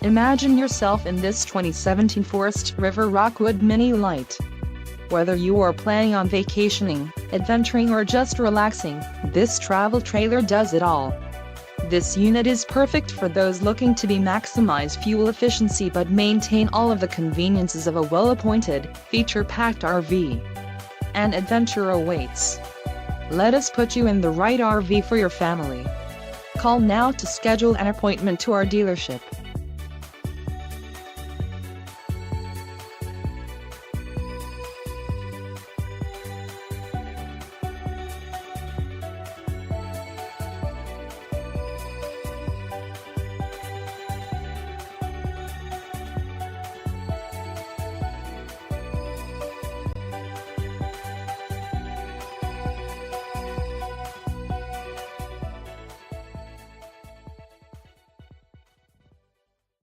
Imagine yourself in this 2017 Forest River ROCKWOOD Mini LITE. Whether you are planning on vacationing, adventuring or just relaxing, this travel trailer does it all. This unit is perfect for those looking to maximize fuel efficiency but maintain all of the conveniences of a well-appointed, feature-packed RV. An adventure awaits. Let us put you in the right RV for your family. Call now to schedule an appointment to our dealership.